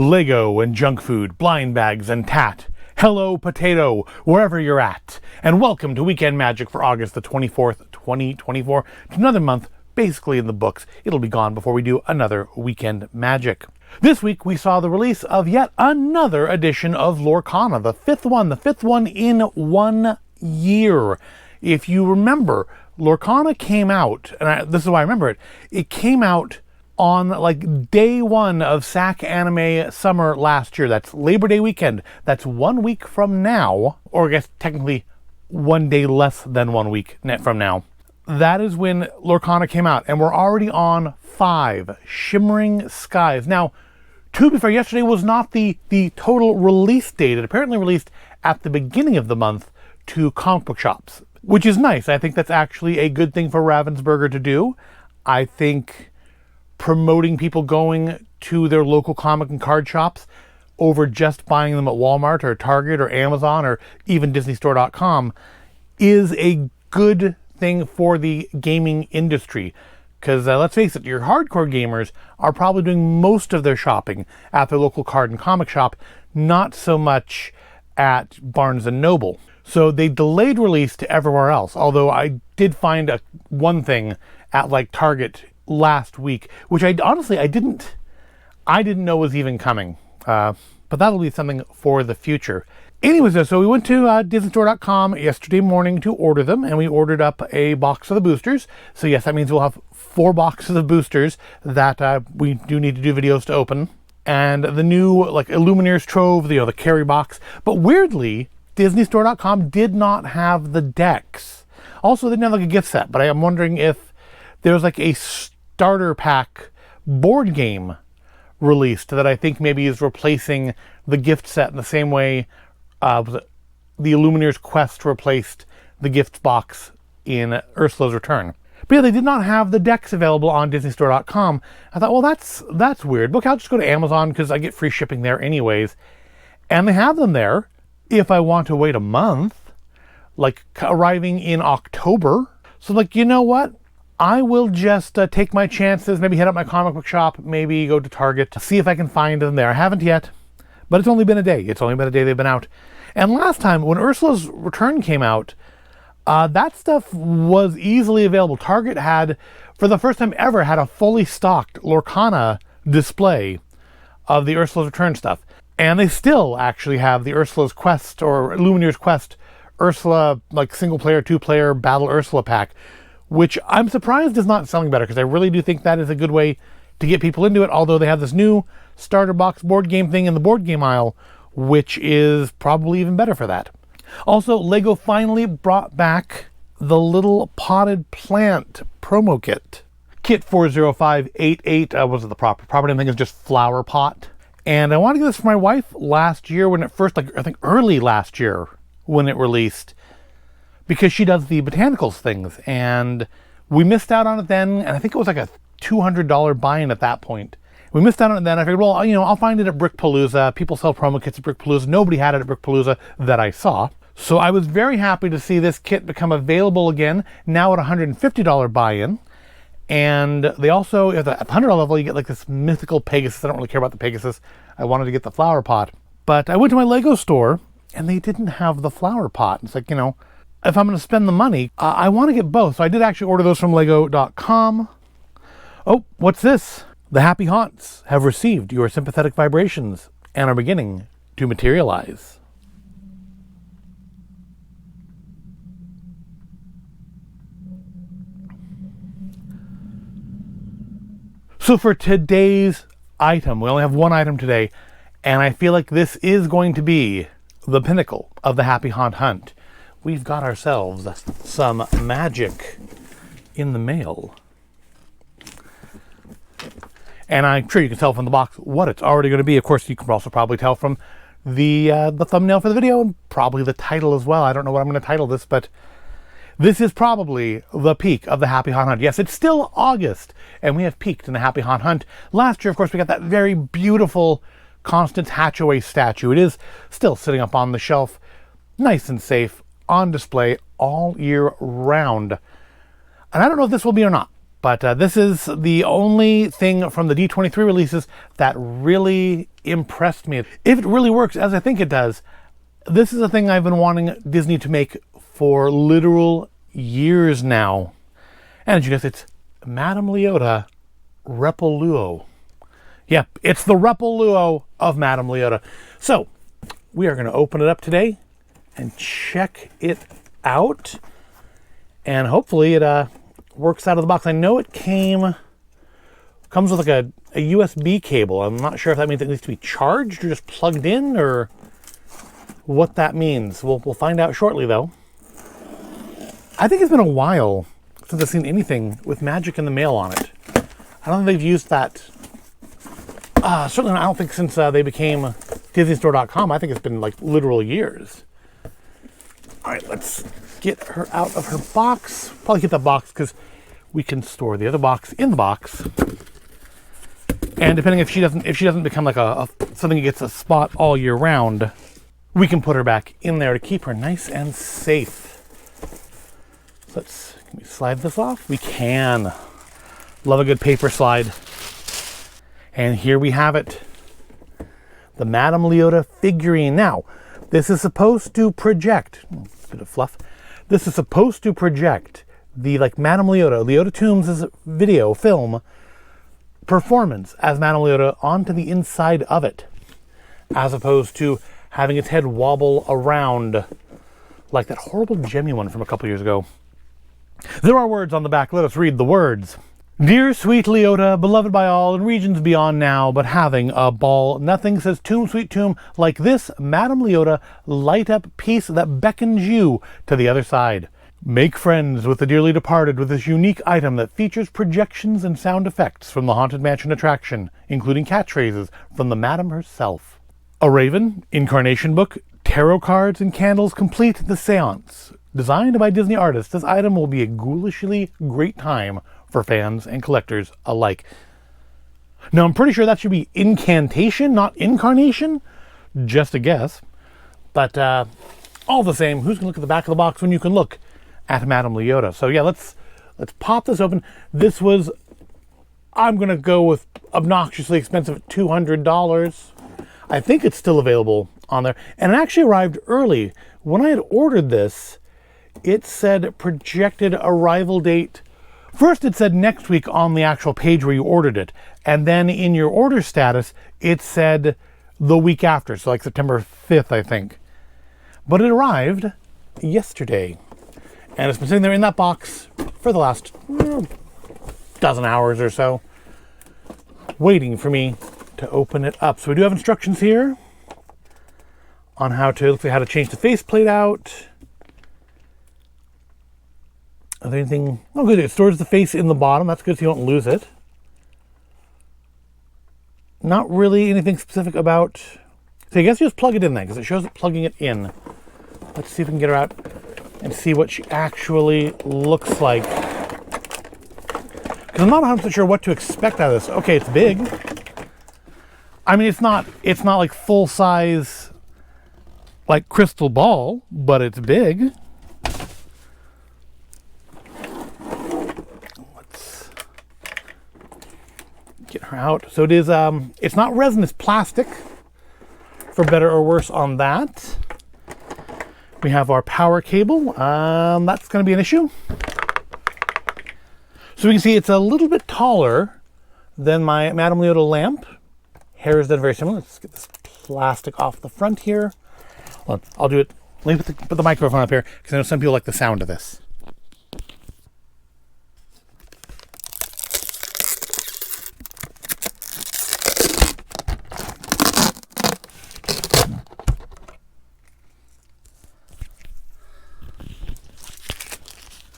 Lego and junk food, blind bags and tat. Hello, potato, wherever you're at. And welcome to Weekend Magic for August the 24th, 2024. It's another month basically in the books. It'll be gone before we do another Weekend Magic. This week we saw the release of yet another edition of Lorcana, the fifth one in 1 year. If you remember, Lorcana came out, and this is why I remember it, it came out on like day one of SAC Anime Summer last year. That's Labor Day weekend. That's 1 week from now, or I guess technically 1 day less than 1 week from now. That is when Lorcana came out, and we're already on 5 Shimmering Skies. Now, to be fair, yesterday was not the total release date. It apparently released at the beginning of the month to comic book shops, which is nice. I think that's actually a good thing for Ravensburger to do. I think promoting people going to their local comic and card shops over just buying them at Walmart or Target or Amazon or even DisneyStore.com is a good thing for the gaming industry. Because let's face it, your hardcore gamers are probably doing most of their shopping at their local card and comic shop, not so much at Barnes & Noble. So they delayed release to everywhere else, although I did find one thing at like Target last week, which I didn't know was even coming. But that'll be something for the future. Anyways, so we went to DisneyStore.com yesterday morning to order them, and we ordered up a box of the boosters. So yes, that means we'll have 4 boxes of boosters that we do need to do videos to open. And the new like Illumineers Trove, the carry box. But weirdly, DisneyStore.com did not have the decks. Also, they didn't have like a gift set, but I'm wondering if there was like a starter pack board game released that I think maybe is replacing the gift set in the same way the Illumineers Quest replaced the gift box in Ursula's Return. But yeah, they did not have the decks available on DisneyStore.com. I thought, well, that's weird. Look, I'll just go to Amazon because I get free shipping there anyways. And they have them there if I want to wait a month, like arriving in October. So like, you know what? I will just take my chances, maybe head up my comic book shop, maybe go to Target to see if I can find them there. I haven't yet, but it's only been a day. It's only been a day they've been out. And last time, when Ursula's Return came out, that stuff was easily available. Target had, for the first time ever, had a fully stocked Lorcana display of the Ursula's Return stuff. And they still actually have the Ursula's Quest, or Illumineers Quest, Ursula, like single-player, 2-player Battle Ursula pack, which I'm surprised is not selling better, because I really do think that is a good way to get people into it, although they have this new starter box board game thing in the board game aisle, which is probably even better for that. Also, Lego finally brought back the little potted plant promo kit. Kit 40588 was the proper name. I think it's just flower pot. And I wanted to get this for my wife last year when it first, I think early last year when it released, because she does the botanicals things, and we missed out on it then, and I think it was like a $200 buy-in at that point. We missed out on it then. I figured, well, I'll find it at Brickpalooza. People sell promo kits at Brickpalooza. Nobody had it at Brickpalooza that I saw. So I was very happy to see this kit become available again, now at a $150 buy-in. And they also, at the $100 level, you get like this mythical Pegasus. I don't really care about the Pegasus. I wanted to get the flower pot. But I went to my Lego store, and they didn't have the flower pot. It's like, if I'm going to spend the money, I want to get both. So I did actually order those from Lego.com. Oh, what's this? The happy haunts have received your sympathetic vibrations and are beginning to materialize. So for today's item, we only have one item today, and I feel like this is going to be the pinnacle of the happy haunt hunt. We've got ourselves some magic in the mail. And I'm sure you can tell from the box what it's already going to be. Of course, you can also probably tell from the thumbnail for the video and probably the title as well. I don't know what I'm going to title this, but this is probably the peak of the Happy Haunt Hunt. Yes, it's still August, and we have peaked in the Happy Haunt Hunt. Last year, of course, we got that very beautiful Constance Hatchaway statue. It is still sitting up on the shelf, nice and safe, on display all year round. And I don't know if this will be or not. But this is the only thing from the D23 releases that really impressed me. If it really works as I think it does, this is a thing I've been wanting Disney to make for literal years now. And as you guess, it's Madame Leota Repoluo. Yep, it's the Repoluo of Madame Leota. So, we are going to open it up today and check it out. And hopefully it works out of the box. I know it comes with like a USB cable. I'm not sure if that means it needs to be charged or just plugged in or what that means. We'll find out shortly though. I think it's been a while since I've seen anything with Magic in the Mail on it. I don't think they've used that. Certainly I don't think since they became DisneyStore.com. I think it's been like literal years. All right, let's get her out of her box. Probably get that box because we can store the other box in the box. And depending if she doesn't become like something that gets a spot all year round, we can put her back in there to keep her nice and safe. Can we slide this off? We can. Love a good paper slide. And here we have it. The Madame Leota figurine. Now, this is supposed to project, bit of fluff. This is supposed to project the Madame Leota Toombs' film performance as Madame Leota onto the inside of it, as opposed to having its head wobble around like that horrible Gemmy one from a couple years ago. There are words on the back. Let us read the words. Dear sweet Leota, beloved by all in regions beyond now, but having a ball. Nothing says tomb, sweet tomb, like this Madame Leota light up piece that beckons you to the other side. Make friends with the dearly departed with this unique item that features projections and sound effects from the Haunted Mansion attraction, including catchphrases from the Madame herself. A Raven, Incarnation Book, tarot cards and candles complete the seance. Designed by Disney artists, this item will be a ghoulishly great time for fans and collectors alike. Now, I'm pretty sure that should be incantation, not incarnation. Just a guess. But all the same, who's going to look at the back of the box when you can look at Madame Leota? So yeah, let's pop this open. This was, I'm going to go with obnoxiously expensive at $200. I think it's still available on there. And it actually arrived early. When I had ordered this, it said projected arrival date. First, it said next week on the actual page where you ordered it. And then in your order status, it said the week after. So like September 5th, I think. But it arrived yesterday. And it's been sitting there in that box for the last dozen hours or so, waiting for me to open it up. So we do have instructions here on how to change the faceplate out. Is there anything? Oh, good. It stores the face in the bottom. That's good so you don't lose it. Not really anything specific about... So I guess you just plug it in there because it shows it plugging it in. Let's see if we can get her out and see what she actually looks like. Because I'm not 100% sure what to expect out of this. Okay, it's big. I mean, it's not like full size, like crystal ball, but it's big. Get her out. So it is, it's not resin, it's plastic, for better or worse on that. We have our power cable. That's going to be an issue. So we can see it's a little bit taller than my Madame Leota lamp. Hair is done very similar. Let's get this plastic off the front here. I'll do it. Let me put the microphone up here because I know some people like the sound of this.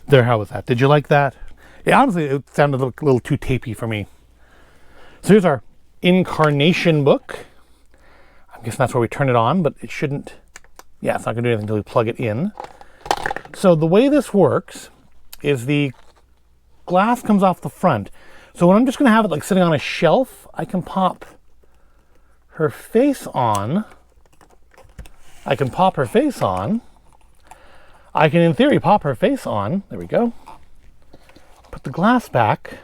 There, how was that? Did you like that? Yeah, honestly, it sounded a little too tapey for me. So here's our Incarnation Book. I'm guessing that's where we turn it on, but it shouldn't. Yeah, it's not going to do anything until we plug it in. So the way this works is the glass comes off the front. So when I'm just going to have it like sitting on a shelf, I can pop her face on. I can, in theory, pop her face on. There we go. Put the glass back.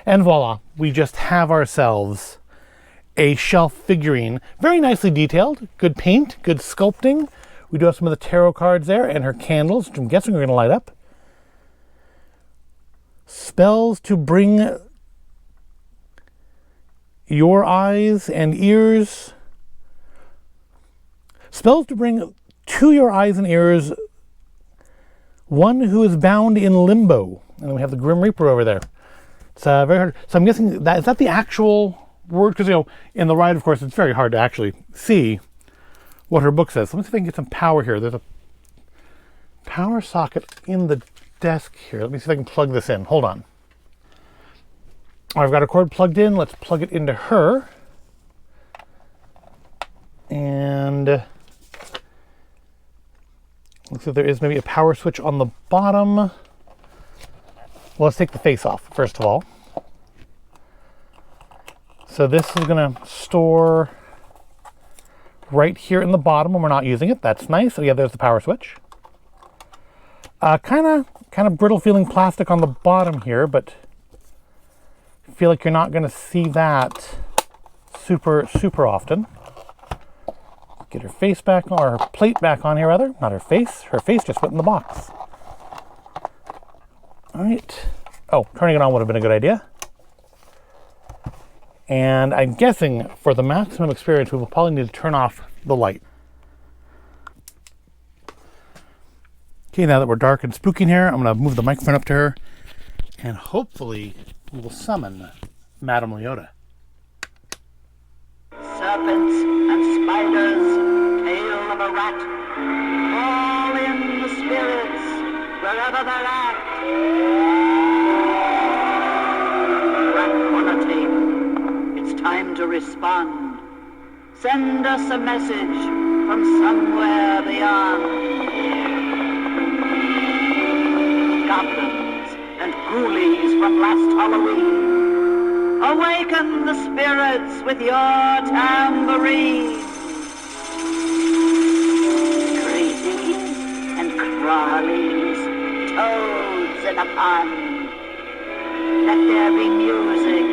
And voila, we just have ourselves a shelf figurine. Very nicely detailed, good paint, good sculpting. We do have some of the tarot cards there and her candles, which I'm guessing are going to light up. Spells to bring your eyes and ears. Spells to bring to your eyes and ears one who is bound in limbo. And then we have the Grim Reaper over there. It's very hard. So I'm guessing that is that the actual word? Because, you know, in the ride, of course, it's very hard to actually see what her book says. So let me see if I can get some power here. There's a power socket in the desk here. Let me see if I can plug this in. Hold on. I've got a cord plugged in. Let's plug it into her. And let's see if there is maybe a power switch on the bottom. Well, let's take the face off, first of all. So this is going to store right here in the bottom when we're not using it. That's nice. So yeah, there's the power switch. Kind of brittle feeling plastic on the bottom here, but I feel like you're not going to see that super often. Get her face back on, or her plate back on here rather. Not her face. Her face just went in the box. All right. Oh, turning it on would have been a good idea. And I'm guessing for the maximum experience, we will probably need to turn off the light. Okay, now that we're dark and spooky in here, I'm going to move the microphone up to her, and hopefully we will summon Madame Leota. Serpents and spiders, tail of a rat, all in the spirits, wherever they're at. Draconatate, it's time to respond. Send us a message from somewhere beyond. Goblins and ghoulies from last Halloween, awaken the spirits with your tambourine. Crazies and crawlies, toads in a pond, let there be music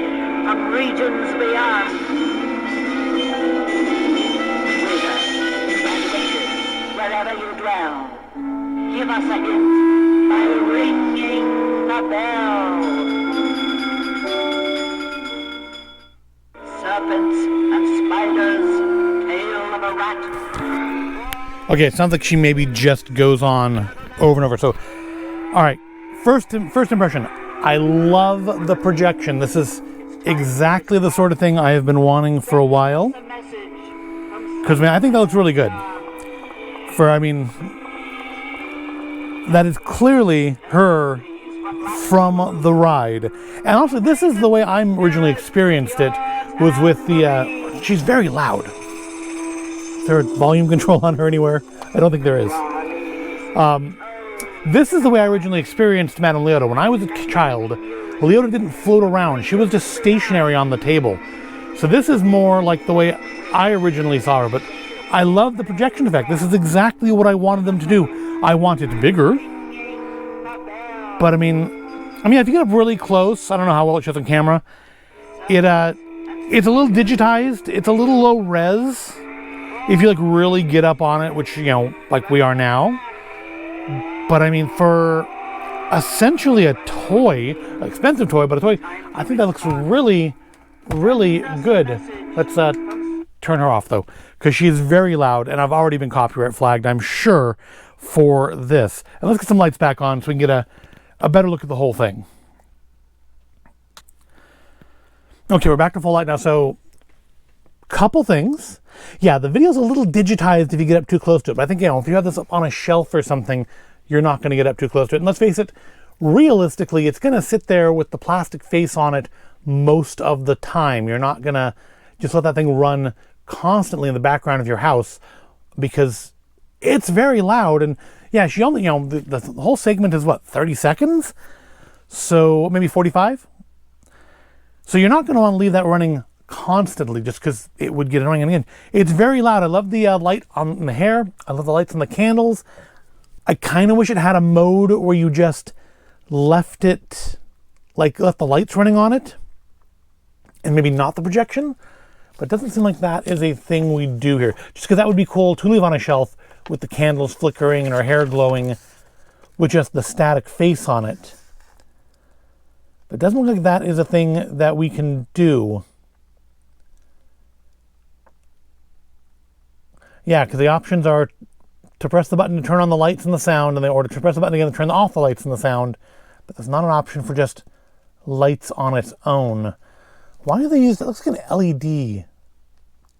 from regions beyond. Wizards and witches, wherever you dwell, give us a hint by ringing the bell. Serpents and spiders, tail of a rat. Okay, it sounds like she maybe just goes on over and over. So, all right, first impression. I love the projection. This is exactly the sort of thing I have been wanting for a while. Because, I think that looks really good. That is clearly her from the ride. And also, this is the way I originally experienced it, was with the, she's very loud. Is there a volume control on her anywhere? I don't think there is. This is the way I originally experienced Madame Leota. When I was a child, Leota didn't float around. She was just stationary on the table. So this is more like the way I originally saw her, but I love the projection effect. This is exactly what I wanted them to do. I want it bigger, but I mean, if you get up really close, I don't know how well it shows on camera. It's a little digitized. It's a little low res. If you really get up on it, which like we are now. But I mean, for essentially a toy, an expensive toy, but a toy, I think that looks really, really good. Let's turn her off though, because she is very loud, and I've already been copyright flagged, I'm sure, for this. And let's get some lights back on so we can get a better look at the whole thing. Okay, we're back to full light now. So, couple things. Yeah, the video's a little digitized if you get up too close to it. But I think, if you have this up on a shelf or something, you're not going to get up too close to it. And let's face it, realistically, it's going to sit there with the plastic face on it most of the time. You're not going to just let that thing run constantly in the background of your house, because it's very loud. And yeah, she only, the whole segment is what, 30 seconds? So maybe 45? So you're not going to want to leave that running constantly just because it would get annoying. And again, it's very loud. I love the light on the hair. I love the lights on the candles. I kind of wish it had a mode where you just left the lights running on it. and maybe not the projection, but it doesn't seem like that is a thing we do here. Just because that would be cool to leave on a shelf with the candles flickering and her hair glowing with just the static face on it. But it doesn't look like that is a thing that we can do. Yeah, because the options are to press the button to turn on the lights and the sound, or to press the button again to turn off the lights and the sound. But there's not an option for just lights on its own. Why do they use, it looks like an LED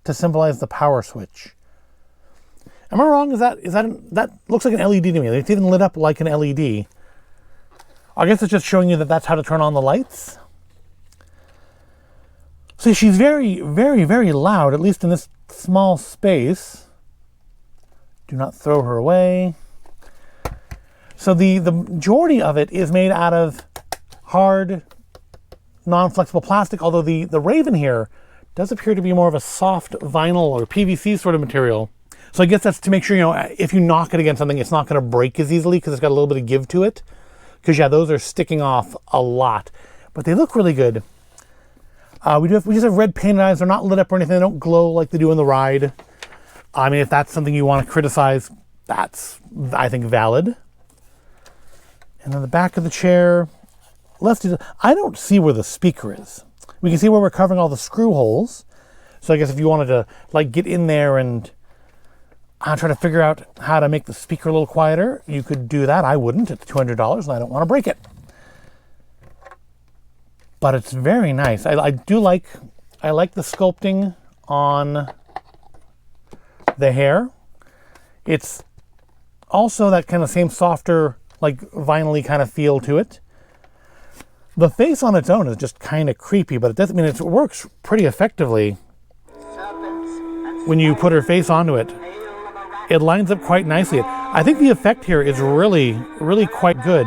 to symbolize the power switch. Am I wrong? That looks like an LED to me. It's even lit up like an LED. I guess it's just showing you that that's how to turn on the lights. See, she's very, very, very loud, at least in this small space. Do not throw her away. So the majority of it is made out of hard, non-flexible plastic, although the Raven here does appear to be more of a soft vinyl or PVC sort of material. So I guess that's to make sure, if you knock it against something, it's not going to break as easily because it's got a little bit of give to it. Because, yeah, those are sticking off a lot. But they look really good. We just have red painted eyes. They're not lit up or anything. They don't glow like they do in the ride. I mean, if that's something you want to criticize, that's, I think, valid. And then the back of the chair, I don't see where the speaker is. We can see where we're covering all the screw holes. So I guess if you wanted to get in there and try to figure out how to make the speaker a little quieter, you could do that. I wouldn't. It's $200 and I don't want to break it. But it's very nice. I like the sculpting on the hair. It's also that kind of same softer, like vinyl-y kind of feel to it. The face on its own is just kind of creepy, but it works pretty effectively. When you put her face onto it, it lines up quite nicely. I think the effect here is really, really quite good.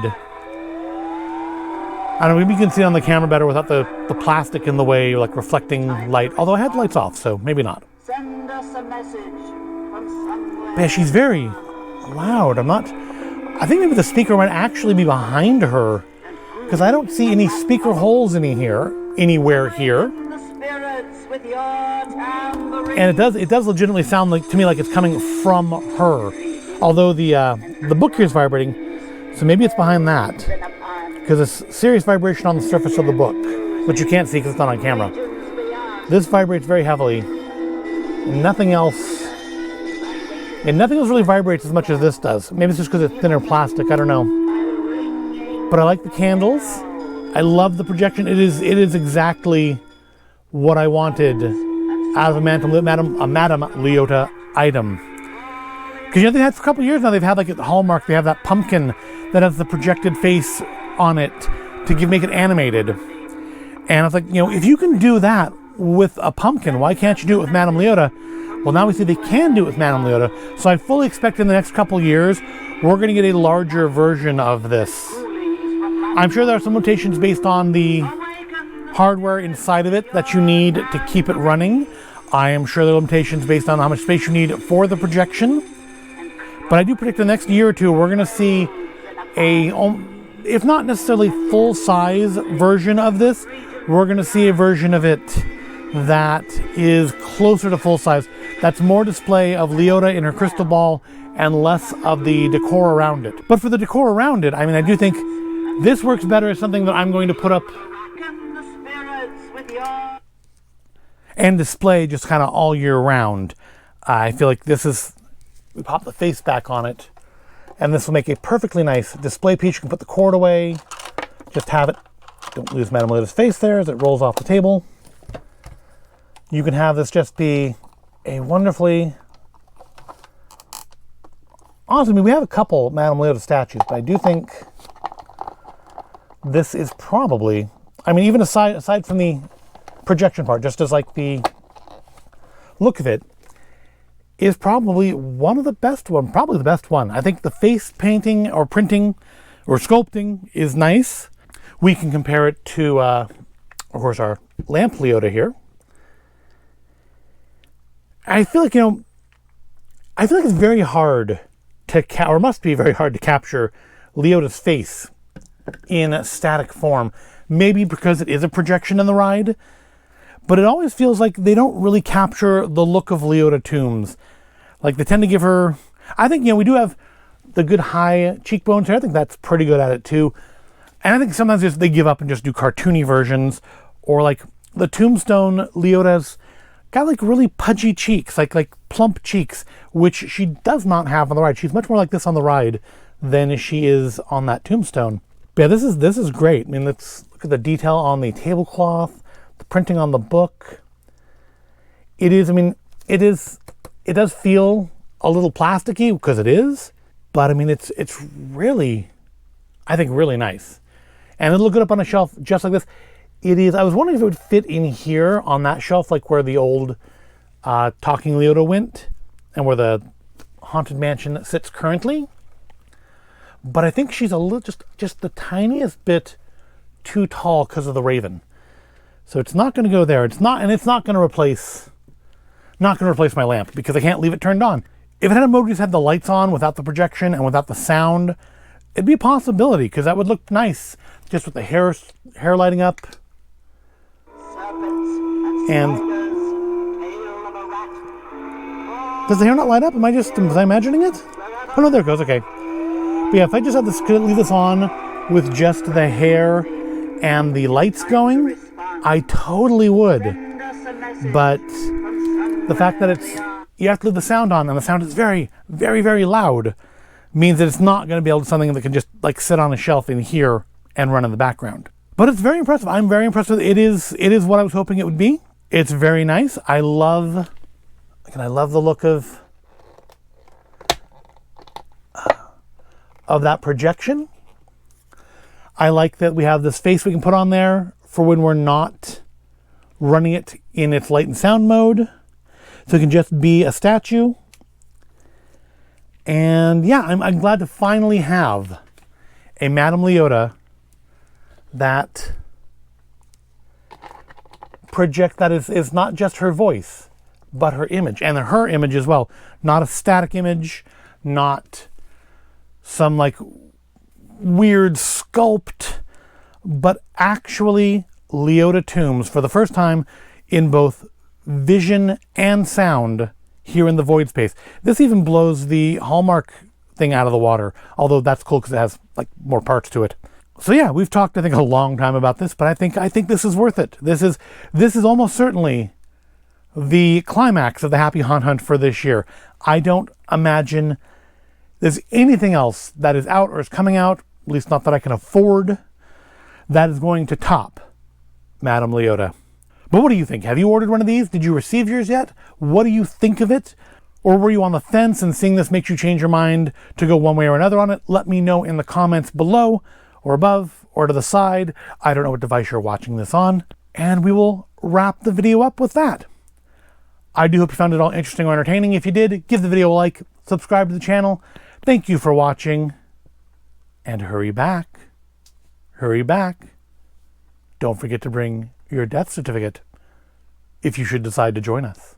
I don't know, maybe you can see it on the camera better without the plastic in the way, like reflecting light. Although I had the lights off, so maybe not. Send us a message from somewhere. But yeah, she's very loud. I think maybe the speaker might actually be behind her, because I don't see any speaker holes anywhere here. And it does legitimately sound to me like it's coming from her. Although the book here is vibrating, so maybe it's behind that. Because there's serious vibration on the surface of the book, which you can't see because it's not on camera. This vibrates very heavily. And nothing else really vibrates as much as this does. Maybe it's just because it's thinner plastic, I don't know. But I like the candles. I love the projection. It is exactly what I wanted out of a Madame Leota item. Because they've had for a couple of years now, they've had like at the Hallmark, they have that pumpkin that has the projected face on it to make it animated. And I was like, if you can do that with a pumpkin, why can't you do it with Madame Leota? Well, now we see they can do it with Madame Leota. So I fully expect in the next couple of years, we're going to get a larger version of this. I'm sure there are some limitations based on the hardware inside of it that you need to keep it running. I am sure there are limitations based on how much space you need for the projection. But I do predict the next year or two, we're going to see if not necessarily full-size version of this, we're going to see a version of it that is closer to full-size. That's more display of Leota in her crystal ball and less of the decor around it. But for the decor around it, I mean, I do think this works better as something that I'm going to put up and display just kind of all year round. I feel like we pop the face back on it, and this will make a perfectly nice display piece. You can put the cord away, just have it. Don't lose Madame Leota's face there as it rolls off the table. You can have this just be a wonderfully... Honestly, I mean, we have a couple Madame Leota statues, but I do think this is probably... I mean, even aside from the projection part, just as like the look of it, is probably one of the best one, probably the best one. I think the face painting or printing or sculpting is nice. We can compare it to, of course, our lamp Leota here. I feel like, it's very hard to, or must be very hard to capture Leota's face in a static form. Maybe because it is a projection in the ride, but it always feels like they don't really capture the look of Leota tombs. Like, they tend to give her, I think, we do have the good high cheekbones here. I think that's pretty good at it too. And I think sometimes they give up and just do cartoony versions, or like the Tombstone Leota's got like really pudgy cheeks, like plump cheeks, which she does not have on the ride. She's much more like this on the ride than she is on that Tombstone. But yeah, this is great. I mean, let's look at the detail on the tablecloth, the printing on the book. It does feel a little plasticky because it is, but I mean, it's really, I think, really nice. And it'll look good up on a shelf just like this. It is, I was wondering if it would fit in here on that shelf, like where the old Talking Leota went and where the Haunted Mansion sits currently. But I think she's a little, just the tiniest bit too tall because of the Raven. So it's not going to go there. It's not going to replace my lamp because I can't leave it turned on. If it had a mode where you just had the lights on without the projection and without the sound, it'd be a possibility because that would look nice just with the hair lighting up. And does the hair not light up? Was I imagining it? Oh no, there it goes. Okay. But yeah, if I just had this, could leave this on with just the hair and the lights going, I totally would. But the fact that you have to leave the sound on, and the sound is very, very, very loud, means that it's not going to be able to something that can just like sit on a shelf in here and run in the background. But it's very impressive. I'm very impressed with it. It is what I was hoping it would be. It's very nice. I love the look of that projection. I like that we have this face we can put on there for when we're not running it in its light and sound mode. So it can just be a statue. And yeah, I'm glad to finally have a Madame Leota that is not just her voice, but her image, and her image as well. Not a static image, not some like weird sculpt, but actually Leota tombs for the first time in both vision and sound here in the void space. This even blows the Hallmark thing out of the water, although that's cool because it has like more parts to it. So yeah, we've talked, I think, a long time about this, but I think this is worth it. This is almost certainly the climax of the Happy Haunt Hunt for this year. I don't imagine there's anything else that is out or is coming out, at least not that I can afford, that is going to top Madame Leota. But what do you think? Have you ordered one of these? Did you receive yours yet? What do you think of it? Or were you on the fence and seeing this makes you change your mind to go one way or another on it? Let me know in the comments below or above or to the side. I don't know what device you're watching this on. And we will wrap the video up with that. I do hope you found it all interesting or entertaining. If you did, give the video a like, subscribe to the channel. Thank you for watching. And hurry back. Hurry back. Don't forget to bring your death certificate if you should decide to join us.